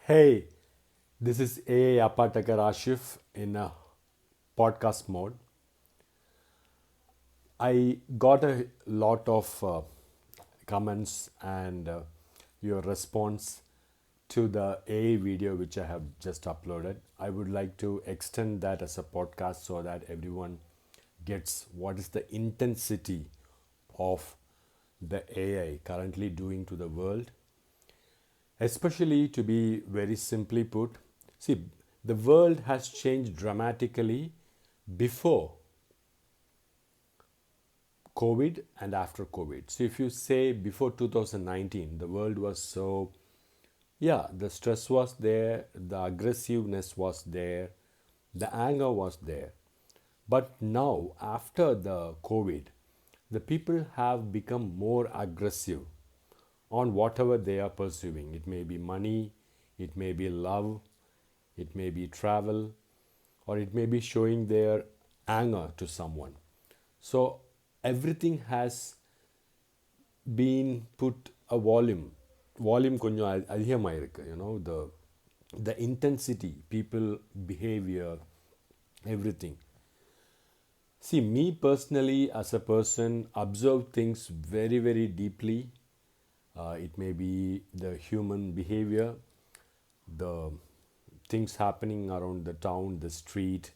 Hey, this is A. Apatakar Ashif in a podcast mode. I got a lot of comments and your response to the A video which I have just uploaded. I would like to extend that as a podcast so that everyone gets what is the intensity of the AI currently doing to the world. Especially to be very simply put, see, the world has changed dramatically before COVID and after COVID. So, if you say before 2019, the world was so, yeah, the stress was there, the aggressiveness was there, the anger was there. But now, after the COVID, the people have become more aggressive on whatever they are pursuing. It may be money, it may be love, it may be travel, or it may be showing their anger to someone. So everything has been put a volume கொஞ்சம் அதிகமாக இருக்கு, the intensity, people behavior, everything. See, me personally as a person observe things very very deeply. It may be the human behavior, the things happening around the town, the street,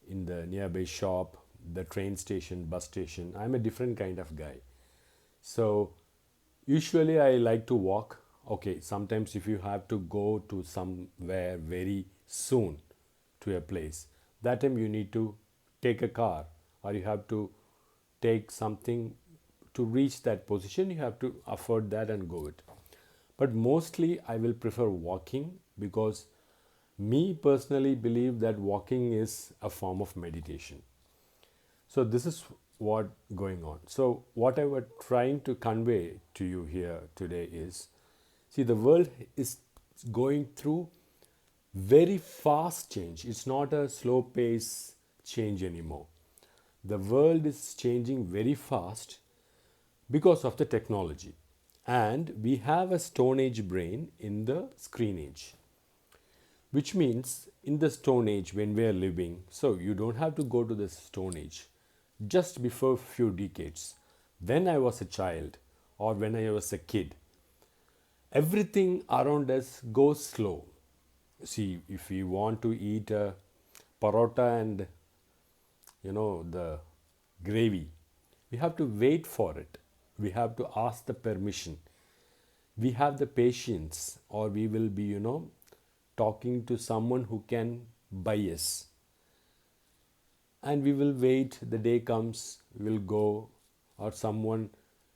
in the nearby shop, the train station, bus station. I'm a different kind of guy. So usually I like to walk. Okay, sometimes if you have to go to somewhere very soon to a place, that time you need to take a car, or you have to take something to reach that position. You have to afford that and go it. But mostly I will prefer walking, because me personally believe that walking is a form of meditation. So this is what going on. So what I was trying to convey to you here today is, see, the world is going through very fast change. It's not a slow pace change anymore. The world is changing very fast because of the technology, and we have a stone age brain in the screen age, which means in the stone age when we are living, so you don't have to go to the stone age, just before a few decades, when I was a child or when I was a kid, everything around us goes slow. See, if we want to eat a parota and the gravy, we have to wait for it, we have to ask the permission, we have the patience, or we will be talking to someone who can buy us, and we will wait. The day comes, we will go, or someone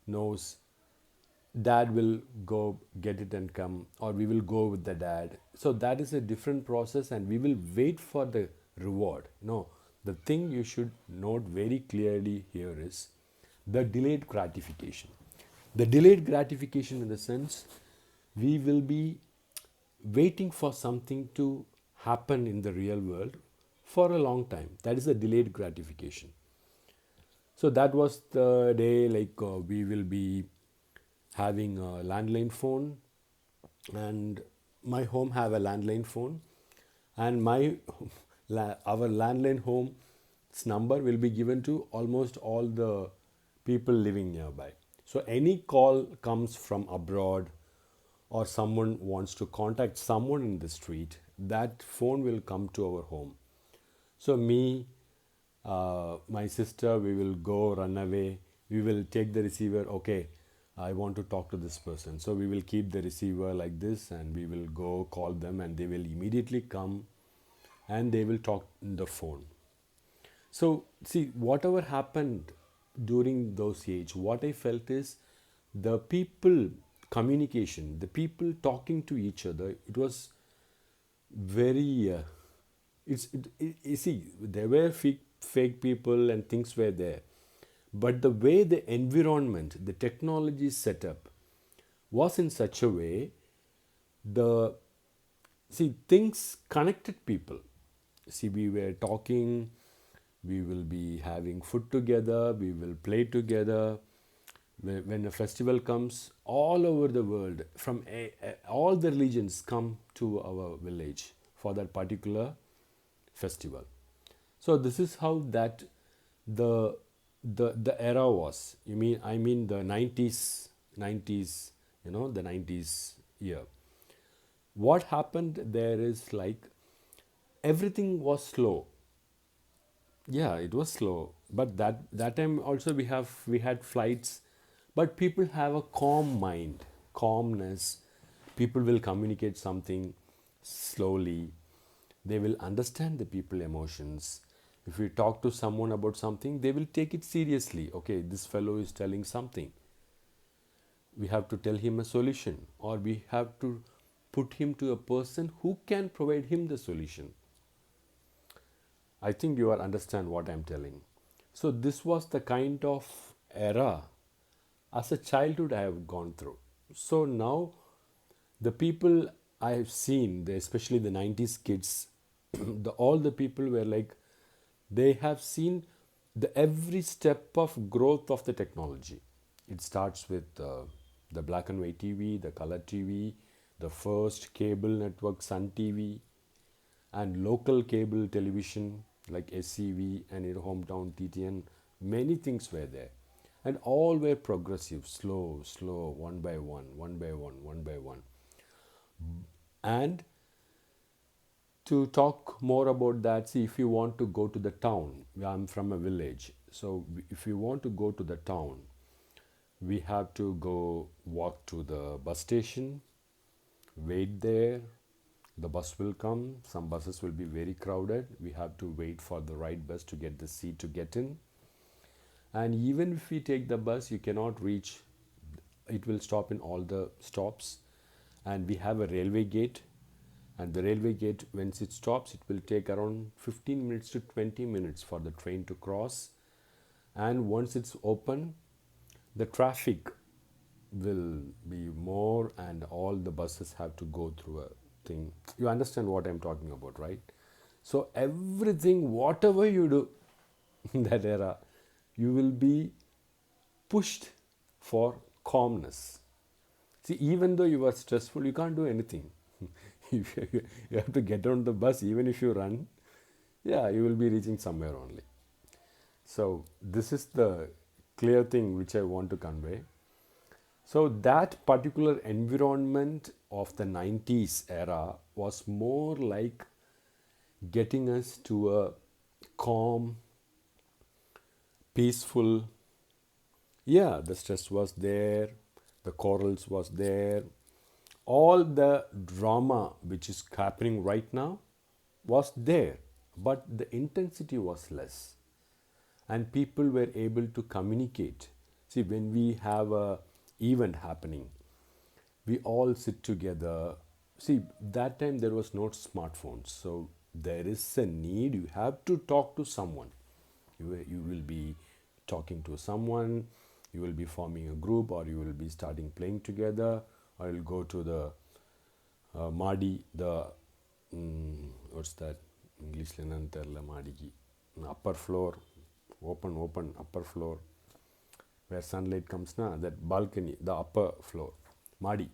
knows, dad will go get it and come, or we will go with the dad. So that is a different process, and we will wait for the reward. No, the thing you should note very clearly here is the delayed gratification. The delayed gratification, in the sense, we will be waiting for something to happen in the real world for a long time. That is a delayed gratification. So that was the day, like we will be having a landline phone, and my home have a landline phone, and my our landline home's number will be given to almost all the people living nearby. So any call comes from abroad, or someone wants to contact someone in the street, that phone will come to our home. So me, my sister, we will go run away. We will take the receiver. Okay, I want to talk to this person. So we will keep the receiver like this, and we will go call them, and they will immediately come, and they will talk in the phone. So see, whatever happened during those age, what I felt is the people communication, the people talking to each other, it was very you see, there were fake people and things were there, but the way the environment, the technology setup was in such a way, the see, things connected people. See, we were talking, we will be having food together, we will play together, When a festival comes, all over the world, from all the religions come to our village for that particular festival. So this is how that the the era was. I mean the 90s, the 90s year. What happened there is like everything was slow. Yeah, it was slow, but that time also we had flights, but people have a calm mind, calmness. People will communicate something slowly. They will understand the people emotions. If we talk to someone about something, they will take it seriously. Okay, this fellow is telling something. We have to tell him a solution, or we have to put him to a person who can provide him the solution. I think you all understand what I'm telling. So this was the kind of era as a childhood I have gone through. So now the people I have seen, especially the 90s kids, all the people were like, they have seen the every step of growth of the technology. It starts with the black and white TV, the color TV, the first cable network Sun TV, and local cable television like SCV and your hometown TTN. Many things were there, and all were progressive, slow, slow, one by one, one by one, one by one. And to talk more about that, see, if you want to go to the town, I'm from a village, so if you want to go to the town, we have to go walk to the bus station, wait there. The bus will come. Some buses will be very crowded. We have to wait for the right bus to get the seat to get in. And even if we take the bus, you cannot reach. It will stop in all the stops. And we have a railway gate. And the railway gate, once it stops, it will take around 15 minutes to 20 minutes for the train to cross. And once it's open, the traffic will be more, and all the buses have to go through a thing. You understand what I'm talking about, right? So everything, whatever you do in that era, you will be pushed for calmness. See, even though you are stressful, you can't do anything. If you have to get on the bus, even if you run, yeah, you will be reaching somewhere only. So this is the clear thing which I want to convey. So that particular environment of the 90s era was more like getting us to a calm, peaceful. Yeah, the stress was there, the quarrels was there, all the drama which is happening right now was there, but the intensity was less, and people were able to communicate. See, when we have a event happening, we all sit together. See, that time there was no smartphones, so there is a need. You have to talk to someone. You will be talking to someone. You will be forming a group, or you will be starting playing together, or you'll go to the Madi, the what's that? English Madiki, upper floor, open upper floor, where sunlight comes now, that balcony, the upper floor, Madi.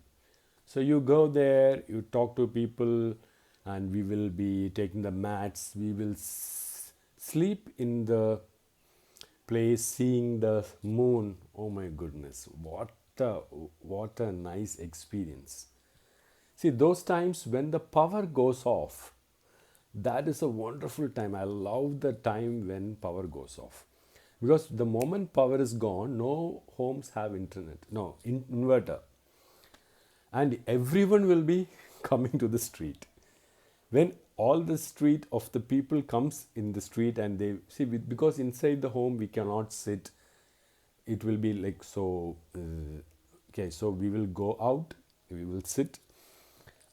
So you go there, you talk to people, and we will be taking the mats. We will sleep in the place, seeing the moon. Oh my goodness, what a nice experience. See, those times when the power goes off, that is a wonderful time. I love the time when power goes off, because the moment power is gone, no homes have internet, no inverter, and everyone will be coming to the street. When all the street of the people comes in the street, and they see, because inside the home we cannot sit, it will be like so. Okay, so we will go out, we will sit,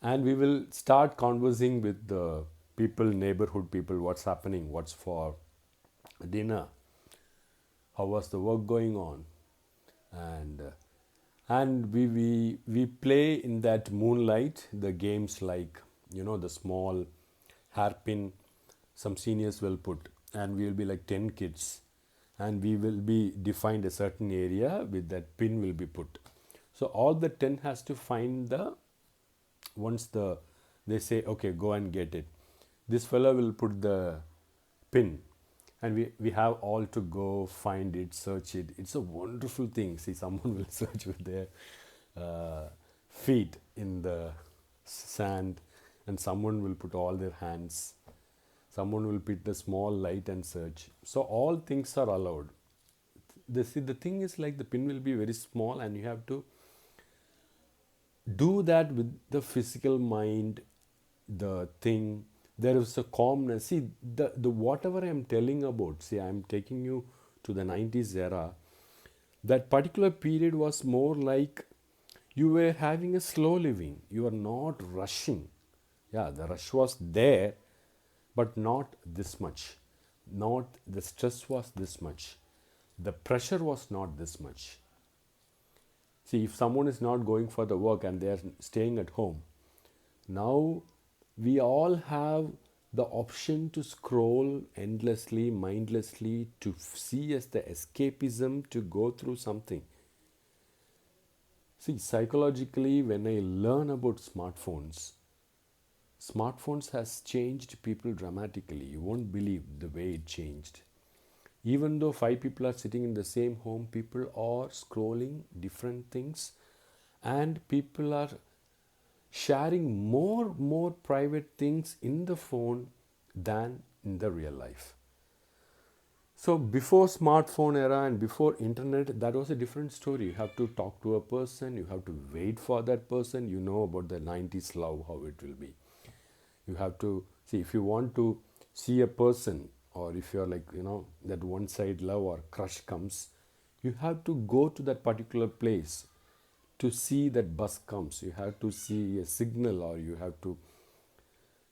and we will start conversing with the people, neighborhood people, what's happening, what's for dinner, how was the work going on, and we play in that moonlight the games like, the small hairpin. Some seniors will put, and we will be like 10 kids, and we will be defined a certain area with that pin will be put. So all the 10 has to find the, once they say okay go and get it, this fellow will put the pin, and we have all to go find it, search it. It's a wonderful thing. See, someone will search with their feet in the sand, and someone will put all their hands, someone will put the small light and search. So all things are allowed. The thing is like the pin will be very small, and you have to do that with the physical mind, the thing. There is a calmness. See, the whatever I am telling about, see, I am taking you to the 90s era. That particular period was more like you were having a slow living. You are not rushing. Yeah, the rush was there, but not this much. Not the stress was this much. The pressure was not this much. See, if someone is not going for the work and they are staying at home, now we all have the option to scroll endlessly, mindlessly, to see as the escapism to go through something. See, psychologically, when I learn about smartphones has changed people dramatically. You won't believe the way it changed. Even though 5 people are sitting in the same home, people are scrolling different things, and people are sharing more private things in the phone than in the real life. So before smartphone era and before internet, that was a different story. You have to talk to a person, you have to wait for that person. You know about the 90s love, how it will be. You have to see, if you want to see a person, or if you're like, that one side love or crush comes, you have to go to that particular place to see that bus comes. You have to see a signal, or you have to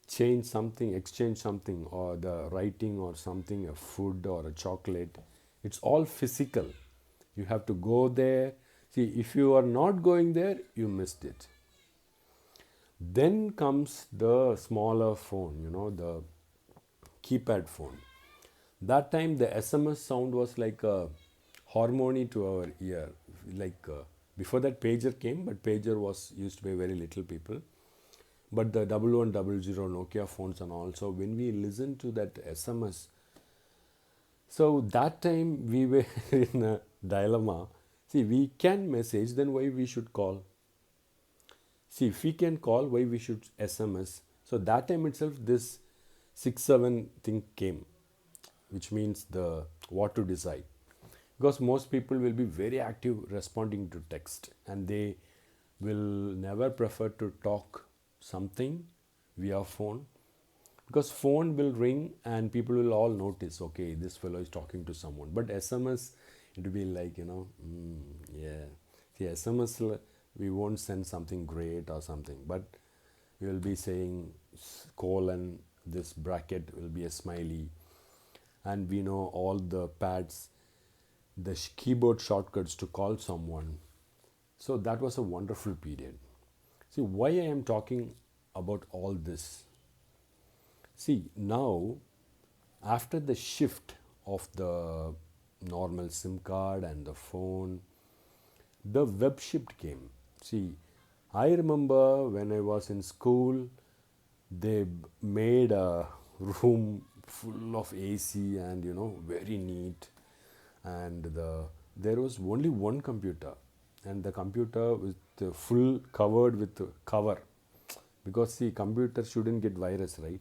change something, exchange something, or the writing or something, a food or a chocolate. It's all physical. You have to go there. See, if you are not going there, you missed it. Then comes the smaller phone, the keypad phone. That time the SMS sound was like a harmony to our ear. Like before that pager came, but pager was used by very little people. But the 1100 Nokia phones and all. So when we listen to that SMS, so that time we were in a dilemma. See, we can message, then why we should call? See, if we can call, why we should SMS? So that time itself, this 6-7 thing came, which means the what to decide. Because most people will be very active responding to text, and they will never prefer to talk something via phone, because phone will ring and people will all notice, okay, this fellow is talking to someone. But SMS, it will be like, yeah. See, SMS, we won't send something great or something, but we will be saying colon, this bracket will be a smiley, and we know all the pads, the keyboard shortcuts to call someone. So that was a wonderful period. See, why I am talking about all this? See, now, after the shift of the normal SIM card and the phone, the web shift came. See, I remember when I was in school, they made a room full of AC and very neat, and there was only one computer, and the computer with the full covered with the cover, because see, computer shouldn't get virus, right?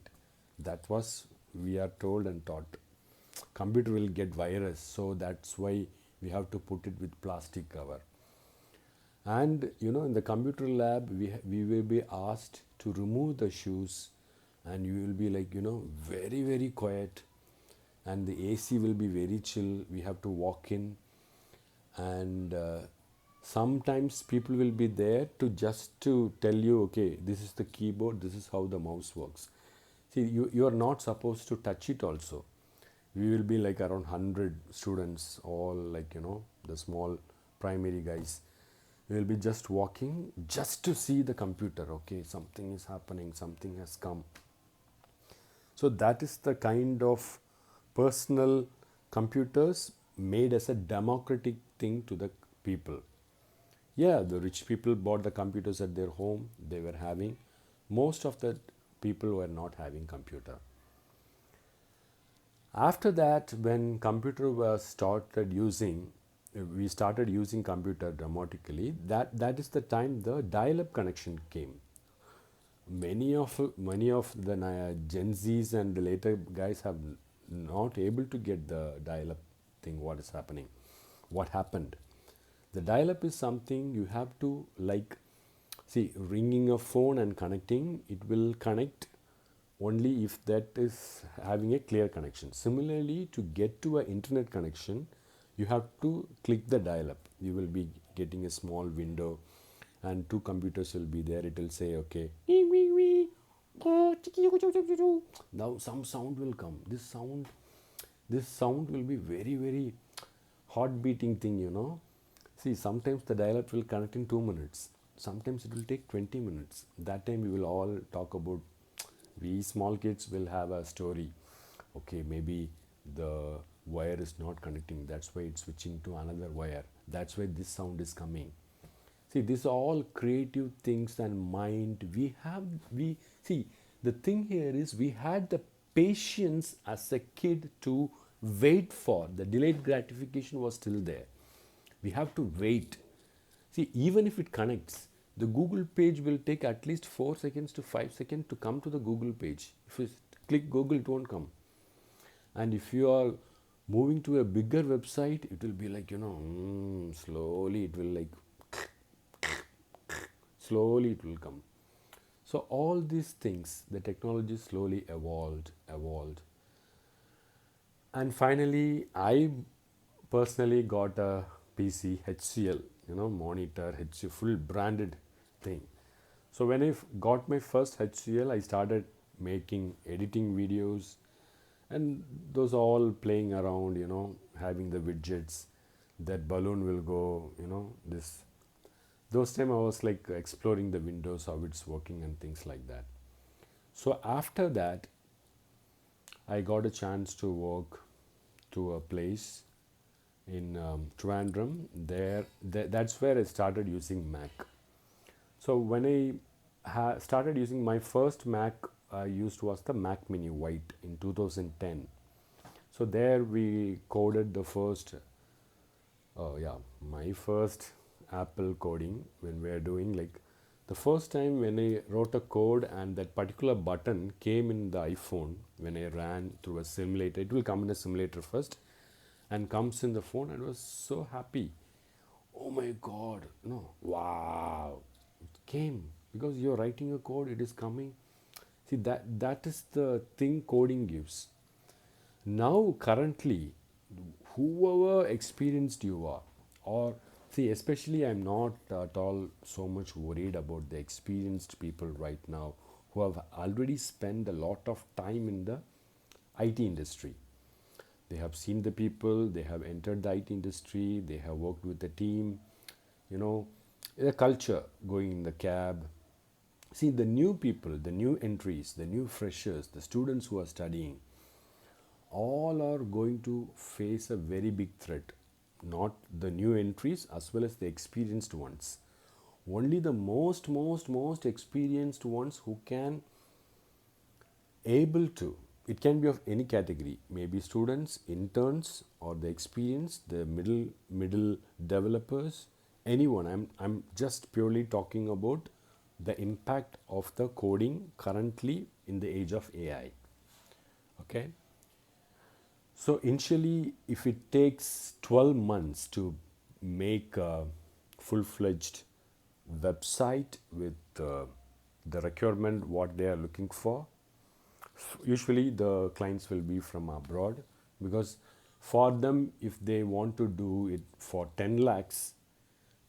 That was, we are told and taught, computer will get virus, so that's why we have to put it with plastic cover. And in the computer lab, we will be asked to remove the shoes, and you will be like, very, very quiet, and the AC will be very chill. We have to walk in, and sometimes people will be there to just to tell you, okay, this is the keyboard, this is how the mouse works. See, you are not supposed to touch it also. We will be like around 100 students, all like, the small primary guys. We will be just walking just to see the computer. Okay, something is happening, something has come. So that is the kind of personal computers made as a democratic thing to the people. Yeah, the rich people bought the computers at their home, they were having. Most of the people were not having computer. After that, when computer was started using, we started using computer dramatically. That is the time the dial-up connection came. Many of the Gen Zs and the later guys have not able to get the dial-up thing. What is happening? What happened? The dial-up is something you have to like. See, ringing a phone and connecting, it will connect only if that is having a clear connection. Similarly, to get to an internet connection, you have to click the dial-up. You will be getting a small window, and two computers will be there. It will say, okay, now some sound will come. This sound will be very, very heart beating thing. See, sometimes the dial-up will connect in 2 minutes. Sometimes it will take 20 minutes. That time we will all talk about, we small kids will have a story. Okay, maybe the wire is not connecting. That's why it's switching to another wire. That's why this sound is coming. See, these are all creative things and mind. We see, the thing here is we had the patience as a kid to wait for. The delayed gratification was still there. We have to wait. See, even if it connects, the Google page will take at least 4 seconds to 5 seconds to come to the Google page. If you click Google, it won't come. And if you are moving to a bigger website, it will be like, slowly it will like, slowly it will come. So all these things, the technology slowly evolved. And finally, I personally got a PC, HCL, monitor, HCL, full branded thing. So when I got my first HCL, I started making, editing videos, and those all playing around, having the widgets, that balloon will go, this. Those time I was like exploring the Windows, how it's working and things like that. So after that, I got a chance to work to a place in Trivandrum. That's where I started using Mac. So when I started using, my first Mac I used was the Mac Mini White in 2010. So there we coded the first, my first Apple coding when we are doing like the first time when I wrote a code and that particular button came in the iPhone when I ran through a simulator. It will come in a simulator first and comes in the phone. I was so happy. Oh my God, wow, it came because you're writing a code, it is coming. See, that is the thing coding gives. Now currently, whoever experienced you are, or see, especially I'm not at all so much worried about the experienced people right now who have already spent a lot of time in the IT industry. They have seen the people, they have entered the IT industry, they have worked with the team, the culture, going in the cab. See, the new people, the new entries, the new freshers, the students who are studying, all are going to face a very big threat. Not the new entries as well as the experienced ones. Only the most experienced ones who can able to, it can be of any category, maybe students, interns, or the experienced, the middle developers, anyone. I'm just purely talking about the impact of the coding currently in the age of AI. Okay. So initially, if it takes 12 months to make a full-fledged website with the requirement what they are looking for, usually the clients will be from abroad, because for them, if they want to do it for 10 lakhs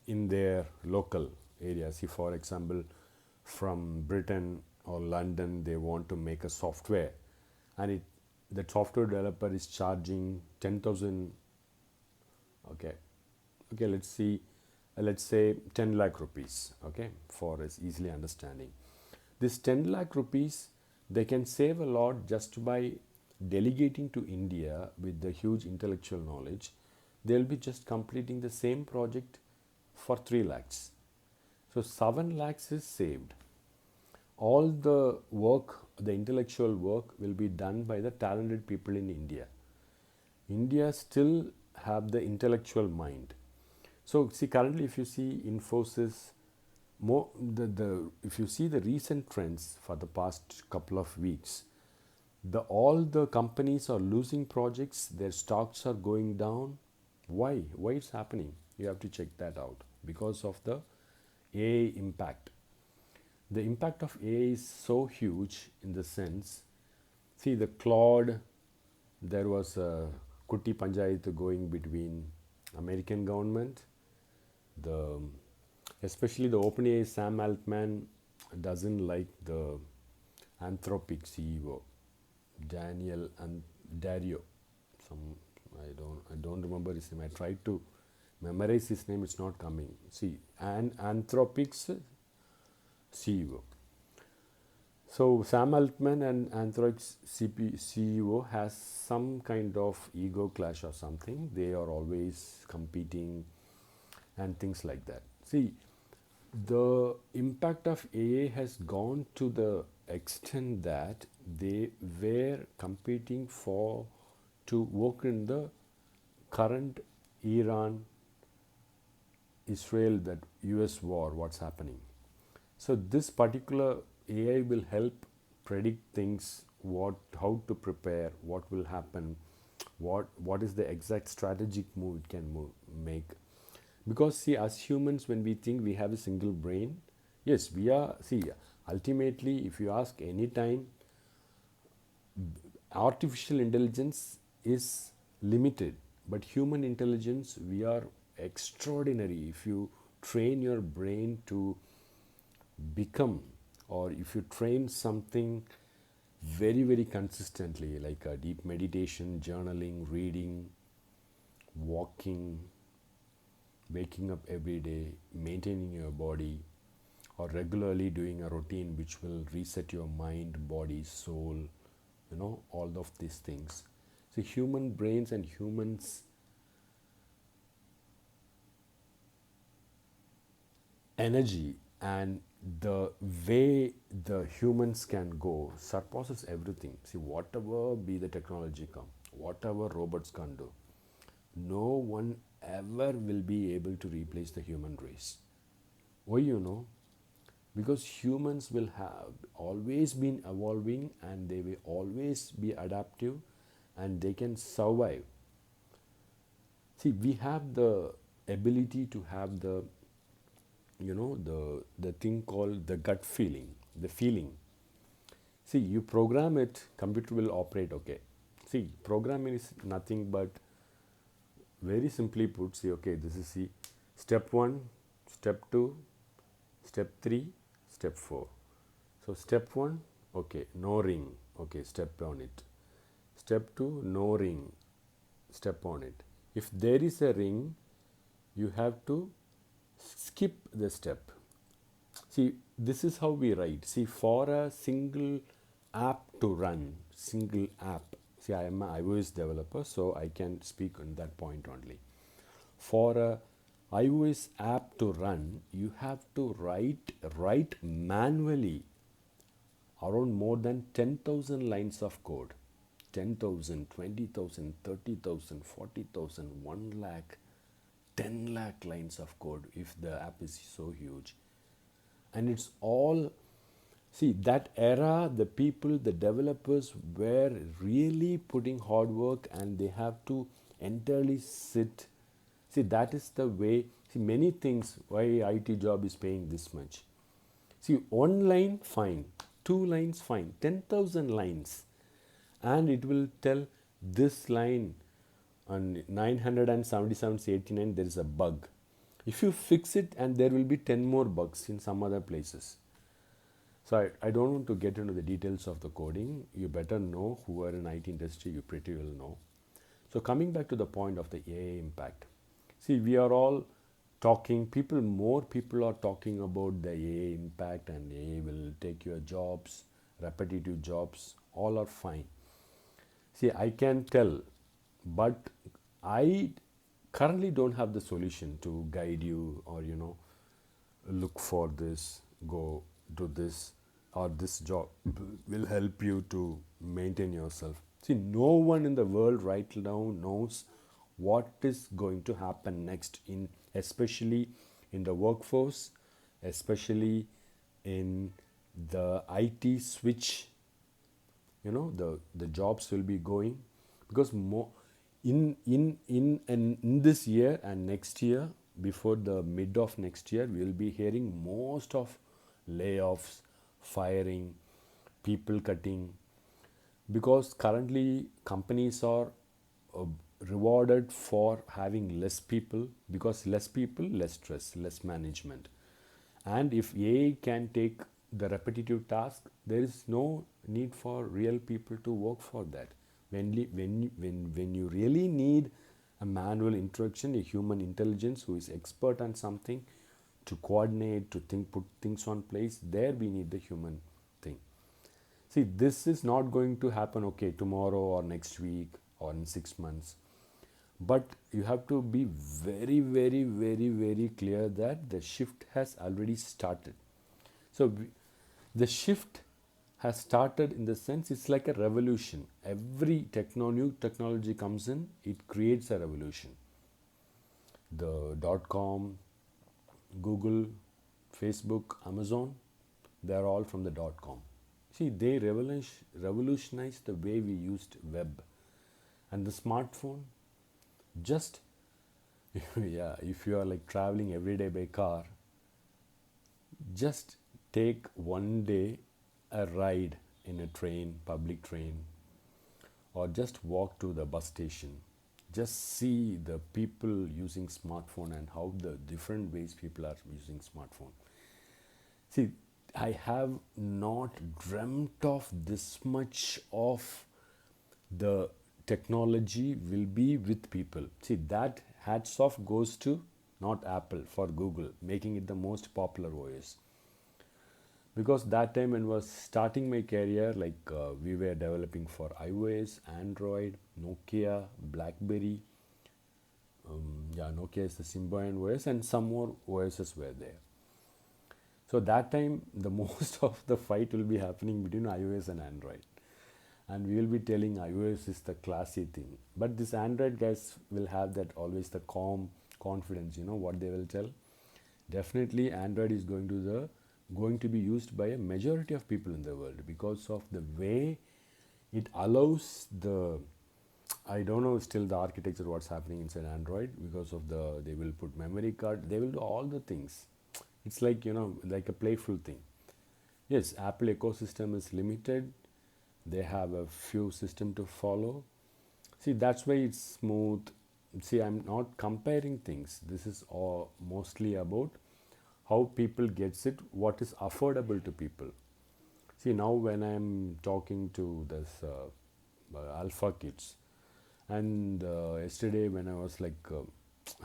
in their local area, see, for example, from Britain or London, they want to make a software, and the software developer is charging 10,000. Okay, let's say 10 lakh rupees. Okay, for us easily understanding, this 10 lakh rupees they can save a lot just by delegating to India with the huge intellectual knowledge. they'll be just completing the same project for 3 lakhs. So 7 lakhs is saved. All the work, the intellectual work will be done by the talented people in India. India still have the intellectual mind. So see, currently if you see Infosys, more the if you see the recent trends for the past couple of weeks, the all the companies are losing projects, their stocks are going down. Why it's happening? You have to check that out. Because of the AI impact. The impact of AI is so huge in the sense, see the Claude, there was a Kutti Panchayat going between American government, the especially the OpenAI Sam Altman doesn't like the Anthropic CEO Daniel and Dario. Some I don't remember his name. I tried to memorize his name. It's not coming. See, and Anthropic's CEO. So Sam Altman and Anthropic's CEO has some kind of ego clash or something. They are always competing and things like that. See, the impact of AI has gone to the extent that they were competing for to work in the current Iran Israel, that US war, what's happening. So this particular AI will help predict things, how to prepare, what will happen, what is the exact strategic move it can make. Because see, as humans, when we think we have a single brain, yes, we are, see, ultimately if you ask any time, artificial intelligence is limited, but human intelligence, we are extraordinary. If you train your brain to become, or if you train something very very consistently, like a deep meditation, journaling, reading, walking, waking up every day, maintaining your body, or regularly doing a routine which will reset your mind, body, soul, all of these things. So human brains and humans energy and the way the humans can go surpasses everything. See, whatever be the technology come, whatever robots can do, no one ever will be able to replace the human race. Why, because humans will have always been evolving, and they will always be adaptive, and they can survive. See, we have the ability to have the the thing called the gut feeling, the feeling. See, you program it, computer will operate. Okay, see, programming is nothing but, very simply put, see, okay, this is the step 1, step 2, step 3, step 4. So step 1, okay, no ring, okay, step on it. Step 2, no ring, step on it. If there is a ring, you have to skip the step. See, this is how we write. See, for a single app to run, single app. See, I am an iOS developer, so I can speak on that point only. For a iOS app to run, you have to write manually around more than 10,000 lines of code. 10,000, 20,000, 30,000, 40,000, 1 lakh, 10 lakh lines of code if the app is so huge. And it's all, see, that era, the people, the developers were really putting hard work, and they have to entirely sit. See, that is the way. See, many things, why IT job is paying this much. See, 1 line, fine. 2 lines, fine. 10,000 lines. And it will tell this line on 977-89 there is a bug. If you fix it, and there will be 10 more bugs in some other places. So I don't want to get into the details of the coding. You better know, who are in IT industry, you pretty well know. So coming back to the point of the AI impact. See, we are all talking, more people are talking about the AI impact, and AI will take your jobs, repetitive jobs, all are fine. See, I can tell, but I currently don't have the solution to guide you, or look for this, go do this, or this job will help you to maintain yourself. See, no one in the world right now knows what is going to happen next, in especially in the workforce, especially in the IT switch. The jobs will be going, because more in this year and next year, before the mid of next year, we will be hearing most of layoffs, firing, people cutting, because currently companies are uh, rewarded for having less people, because less people, less stress, less management. And if AI can take the repetitive task, there is no need for real people to work for that. When you really need a manual interaction, a human intelligence who is expert on something, to coordinate, to think, put things on place, there we need the human thing. See, this is not going to happen, okay, tomorrow or next week or in 6 months. But you have to be very, very, very, very clear that the shift has already started. So the shift has started, in the sense it's like a revolution. Every new technology comes in, it creates a revolution. The dot com, Google, Facebook, Amazon, they're all from the dot com. See, they revolutionized the way we used web. And the smartphone, just yeah, if you are like traveling every day by car, just take one day a ride in a train, public train, or just walk to the bus station. Just see the people using smartphone and how the different ways people are using smartphone. See, I have not dreamt of this much of the technology will be with people. See, that hats off goes to not Apple, for Google, making it the most popular OS. Because that time when I was starting my career, like we were developing for iOS, Android, Nokia, BlackBerry. Yeah, Nokia is the Symbian OS, and some more OSs were there. So that time, the most of the fight will be happening between iOS and Android, and we will be telling iOS is the classy thing. But this Android guys will have that always the calm confidence. You know what they will tell? Definitely, Android is going to be used by a majority of people in the world, because of the way it allows the, I don't know still the architecture what's happening inside Android, because of the, they will put memory card, they will do all the things. It's like like a playful thing. Yes, Apple ecosystem is limited. They have a few system to follow. See, that's why it's smooth. See, I'm not comparing things. This is all mostly about how people gets it, what is affordable to people. See, now when I'm talking to this alpha kids, and yesterday when I was like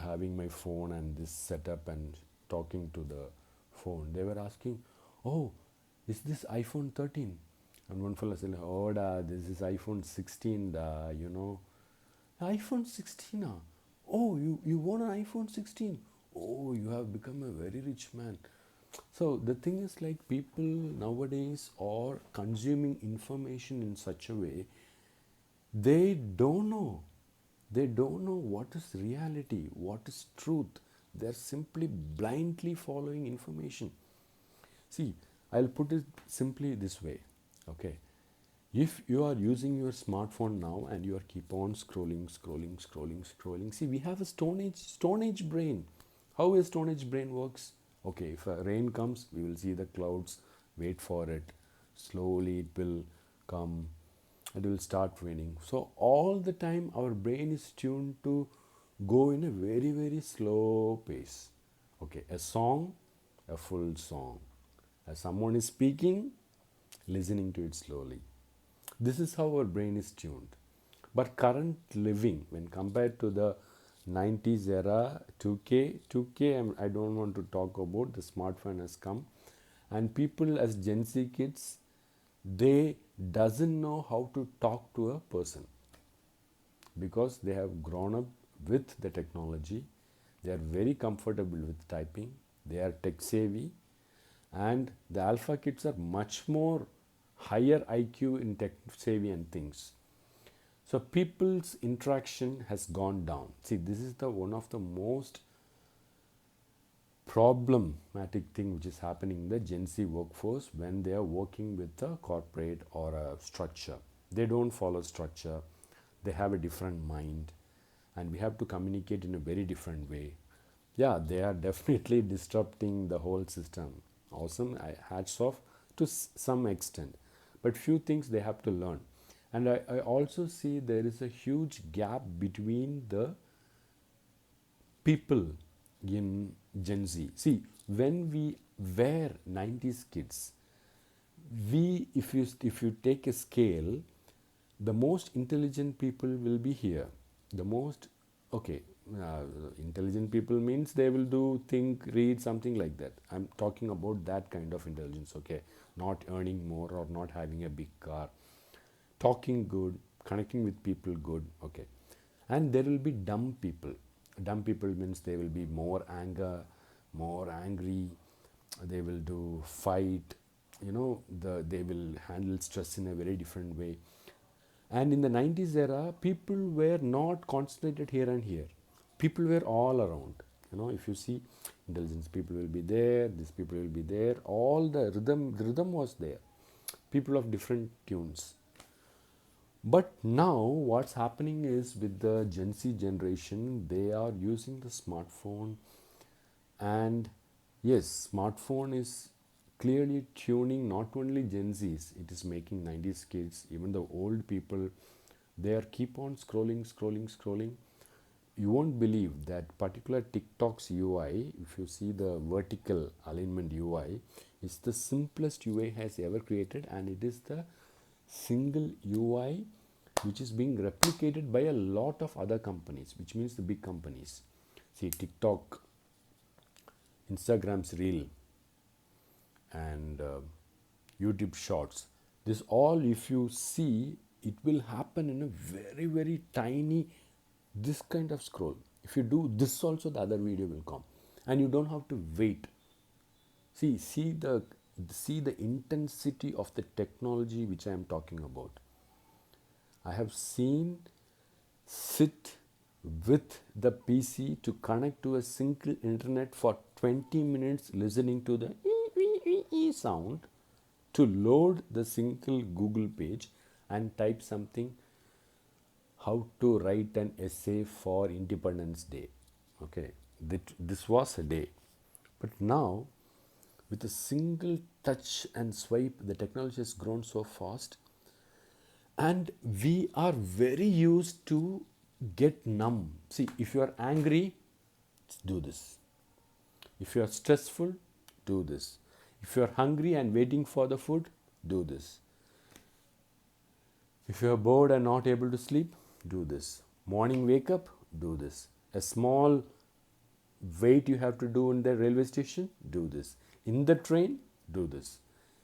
having my phone and this setup and talking to the phone, they were asking, oh, is this iPhone 13? And one fellow said, oh da, this is iPhone 16 da, iPhone 16 ah? Oh, you want an iPhone 16? Oh, you have become a very rich man. So the thing is, like, people nowadays are consuming information in such a way, they don't know. They don't know what is reality, what is truth. They're simply blindly following information. See, I'll put it simply this way, okay? If you are using your smartphone now and you are keep on scrolling, see, we have a stone age brain. How a stone age brain works? Okay, if a rain comes, we will see the clouds, wait for it, slowly it will come, it will start raining. So all the time our brain is tuned to go in a very, very slow pace. Okay, a song, a full song. As someone is speaking, listening to it slowly. This is how our brain is tuned. But current living, when compared to the 90s era, 2K, I don't want to talk about, the smartphone has come. And people as Gen Z kids, they doesn't know how to talk to a person, because they have grown up with the technology. They are very comfortable with typing. They are tech savvy, and the alpha kids are much more higher IQ in tech savvy and things. So people's interaction has gone down. See, this is the one of the most problematic thing which is happening in the Gen Z workforce when they are working with a corporate or a structure. They don't follow structure. They have a different mind, and we have to communicate in a very different way. Yeah, they are definitely disrupting the whole system. Awesome, hats off to some extent, but few things they have to learn. And I also see there is a huge gap between the people in Gen Z. See, when we were 90s kids, we if you take a scale, the most intelligent people will be here. The most okay, uh, intelligent people means they will do, think, read, something like that. I'm talking about that kind of intelligence. Okay, not earning more or not having a big car, talking good, connecting with people good. Okay, and there will be dumb people. Dumb people means they will be more angry, they will do fight, they will handle stress in a very different way. And in the 90s era, people were not concentrated here and here. People were all around. If you see, intelligence people will be there, these people will be there. All the rhythm was there. People of different tunes. But now, what's happening is with the Gen Z generation, they are using the smartphone, and yes, smartphone is clearly tuning not only Gen Zs, it is making 90s kids, even the old people, they are keep on scrolling. You won't believe that particular TikTok's UI, if you see the vertical alignment UI, is the simplest UI has ever created, and it is the single UI which is being replicated by a lot of other companies, which means the big companies. See, TikTok, Instagram's Reel, and YouTube Shorts. This all, if you see, it will happen in a very, very tiny, this kind of scroll. If you do this also, the other video will come, and you don't have to wait. See the intensity of the technology which I am talking about. I have seen sit with the PC to connect to a single internet for 20 minutes listening to the sound to load the single Google page and type something, how to write an essay for Independence Day. Okay, this was a day. But now, with a single touch and swipe, the technology has grown so fast, and we are very used to get numb. See, if you are angry, do this. If you are stressful, do this. If you are hungry and waiting for the food, do this. If you are bored and not able to sleep, do this. Morning wake up, do this. A small wait you have to do in the railway station, do this. In the train, do this.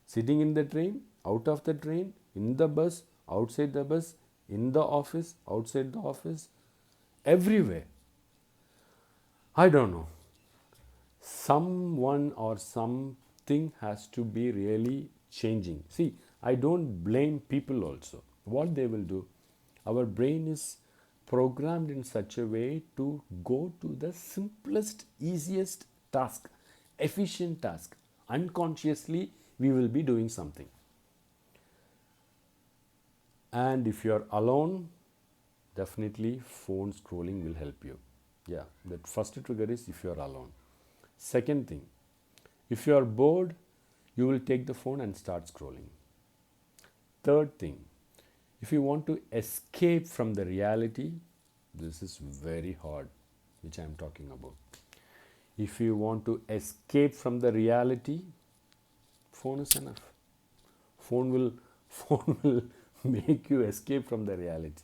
Sitting in the train, out of the train, in the bus, outside the bus, in the office, outside the office, everywhere. I don't know. Someone or something has to be really changing. See, I don't blame people also. What they will do, our brain is programmed in such a way to go to the simplest, easiest task, efficient task. Unconsciously, we will be doing something. And if you are alone, definitely phone scrolling will help you. Yeah, that first trigger is if you are alone. Second thing, if you are bored, you will take the phone and start scrolling. Third thing, if you want to escape from the reality, this is very hard, which I am talking about. If you want to escape from the reality, phone is enough. Phone will phone will make you escape from the reality.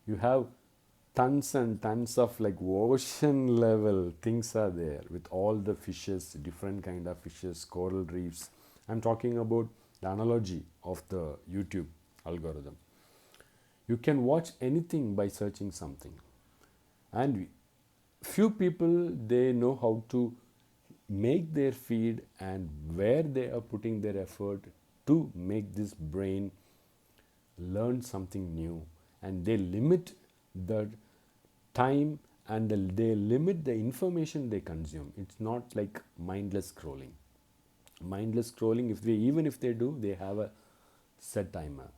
You have tons and tons of like ocean level things are there with all the fishes, different kind of fishes, coral reefs. I'm talking about the analogy of the YouTube algorithm. You can watch anything by searching something. and few people, they know how to make their feed and where they are putting their effort to make this brain learn something new, and they limit the time, and they limit the information they consume. It's not like mindless scrolling. Mindless scrolling, if they, even if they do, they have a set timer.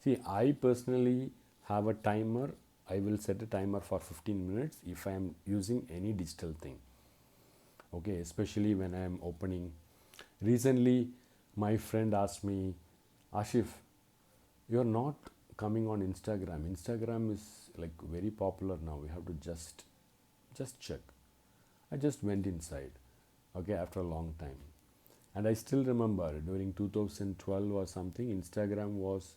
See, I personally have a timer. I will set a timer for 15 minutes if I am using any digital thing. Okay, especially when I am opening. Recently, my friend asked me, Ashif, you're not coming on Instagram. Instagram is like very popular now. We have to just check. I just went inside, okay, after a long time. And I still remember during 2012 or something, Instagram was,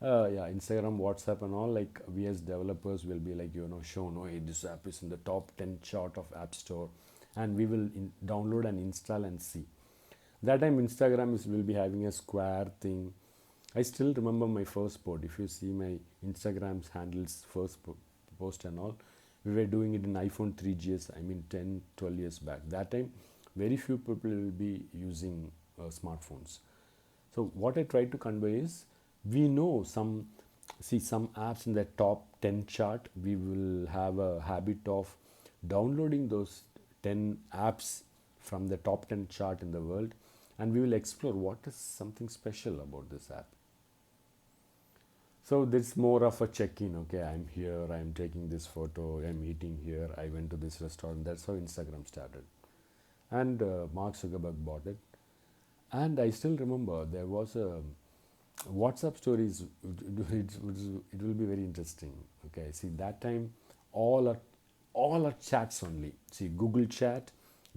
Instagram, WhatsApp, and all. Like we as developers will be like, shown, oh, hey, this app is in the top 10 chart of App Store, and we will download and install and see. That time, Instagram will be having a square thing. I still remember my first post. If you see my Instagram's handles, first post and all, we were doing it in iPhone 3GS, I mean 10, 12 years back. That time, very few people will be using smartphones. So what I try to convey is, we know some apps in the top 10 chart. We will have a habit of downloading those 10 apps from the top 10 chart in the world, and we will explore what is something special about this app. So there's more of a check-in. Okay, I'm here, I'm taking this photo, I'm eating here, I went to this restaurant. That's how Instagram started. And Mark Zuckerberg bought it. And I still remember there was a WhatsApp stories. It will be very interesting. Okay, see, that time all are chats only. See, Google Chat,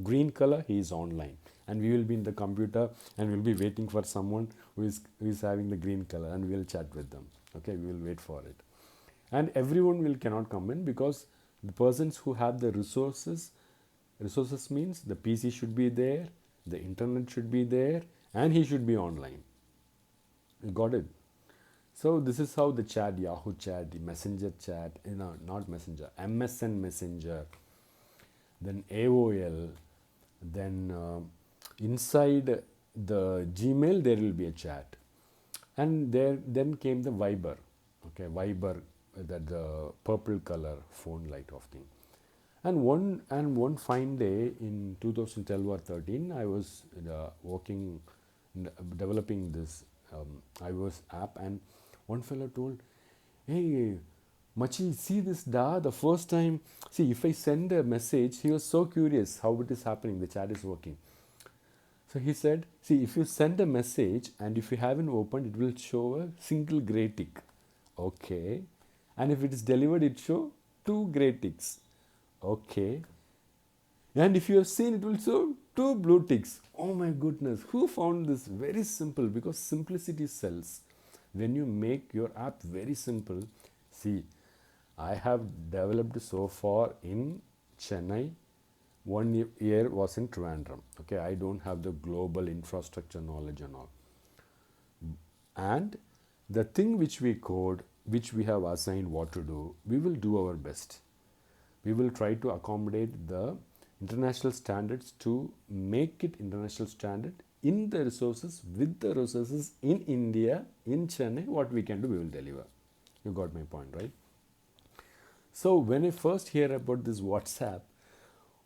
green color, he is online, and we will be in the computer and we'll be waiting for someone who is having the green color, and we'll chat with them. Okay, we will wait for it, and everyone will cannot come in, because the persons who have the resources means the PC should be there, the internet should be there, and he should be online. You got it? So this is how the chat, Yahoo chat, the Messenger chat, not Messenger, MSN Messenger, then AOL, then inside the Gmail there will be a chat, and then came the Viber. Okay, Viber, that the purple color phone light of thing. And one fine day in 2012 or 13, I was working, developing this iOS app, and one fellow told, "Hey, Machi, see this da? The first time, see, if I send a message," he was so curious how it is happening, the chat is working. So he said, "See, if you send a message and if you haven't opened, it will show a single gray tick. Okay. And if it is delivered, it show two gray ticks. Okay. And if you have seen, it will show two blue ticks." Oh my goodness, who found this? Very simple, because simplicity sells. When you make your app very simple, see, I have developed so far in Chennai. 1 year was in Trivandrum. Okay, I don't have the global infrastructure knowledge and all. And the thing which we code, which we have assigned what to do, we will do our best. We will try to accommodate the international standards to make it international standard in the resources, with the resources in India, in Chennai. What we can do, we will deliver. You got my point, right? So when I first hear about this WhatsApp,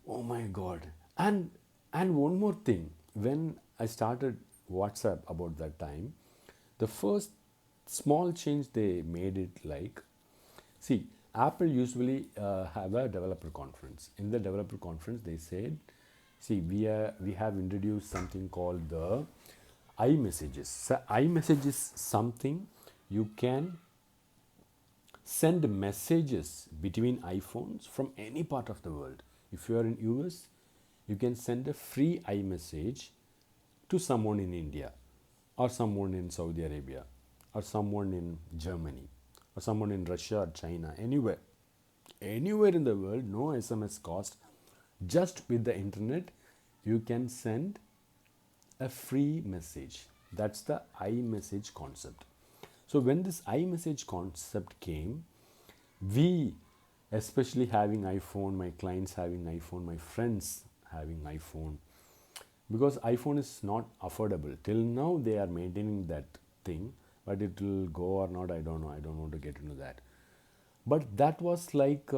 oh my God. And one more thing, when I started WhatsApp about that time, the first small change they made it like, see, Apple usually have a developer conference. In the developer conference, they said, see, we have introduced something called the iMessages. So iMessage is something you can send messages between iPhones from any part of the world. If you are in US, you can send a free iMessage to someone in India, or someone in Saudi Arabia, or someone in Germany, or someone in Russia or China, anywhere. Anywhere in the world, no SMS cost. Just with the internet, you can send a free message. That's the iMessage concept. So when this iMessage concept came, we especially having iPhone, my clients having iPhone, my friends having iPhone, because iPhone is not affordable. Till now, they are maintaining that thing, but it will go or not, I don't know. I don't want to get into that. But that was like,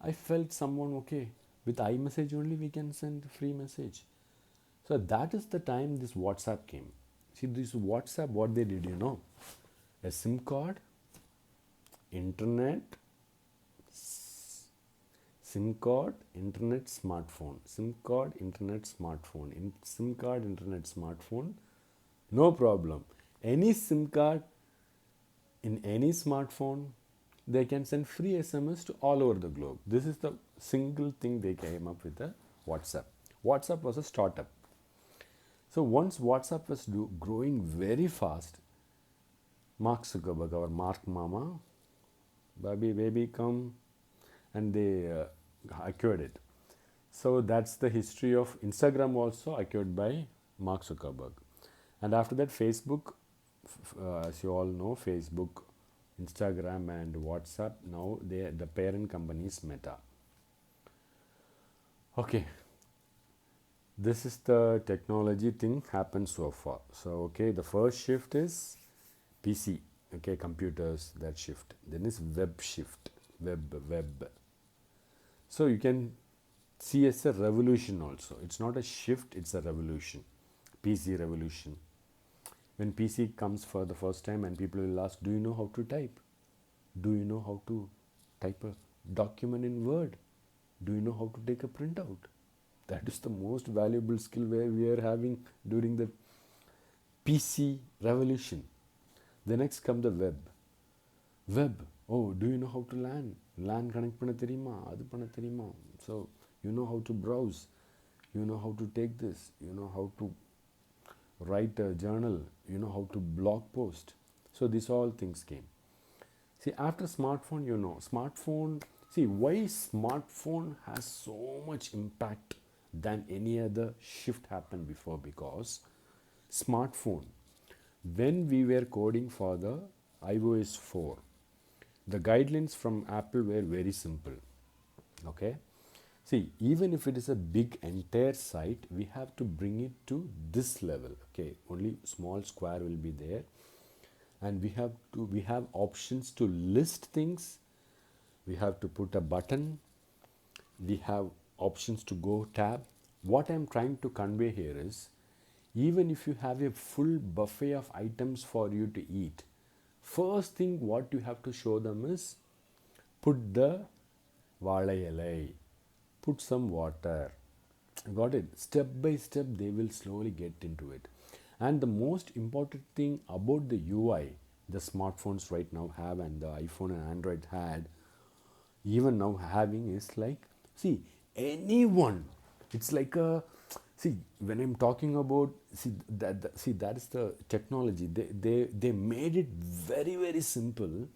I felt someone, okay, with iMessage only we can send free message. So that is the time this WhatsApp came. See, this WhatsApp, what they did, a SIM card, internet, SIM card, internet, smartphone, SIM card, internet, smartphone, SIM card, internet, smartphone, no problem. Any SIM card in any smartphone, they can send free SMS to all over the globe. This is the single thing they came up with, the WhatsApp. WhatsApp was a startup. So once WhatsApp was growing very fast, Mark Zuckerberg, our Mark Mama, baby come, and they acquired it. So that's the history of Instagram, also acquired by Mark Zuckerberg. And after that, Facebook, as you all know, Facebook, Instagram, and WhatsApp, now the parent company is Meta. Okay, this is the technology thing happened so far. So okay, the first shift is PC, okay, computers, that shift. Then is web shift, web. So you can see as a revolution also. It's not a shift, it's a revolution. PC revolution. When PC comes for the first time and people will ask, do you know how to type? Do you know how to type a document in Word? Do you know how to take a printout? That is the most valuable skill where we are having during the PC revolution. The next come the web. Web. Oh, do you know how to LAN? LAN connect பண்ண தெரியுமா? அது பண்ண தெரியுமா? So, you know how to browse. You know how to take this. You know how to write a journal. You know how to blog post. So, these all things came. See, after smartphone, smartphone, see why smartphone has so much impact than any other shift happened before, because smartphone, when we were coding for the iOS 4, the guidelines from Apple were very simple. Okay, see, even if it is a big entire site, we have to bring it to this level. Okay, only small square will be there, and we have options to list things. We have to put a button. We have options to go tab. What I'm trying to convey here is, even if you have a full buffet of items for you to eat, first thing what you have to show them is put the vaala elai, put some water. Got it? Step by step, they will slowly get into it. And the most important thing about the UI, the smartphones right now have, and the iPhone and Android had, even now having, is like, see, anyone, it's like a, see, when I'm talking about, see that is the technology. They made it very, very simple.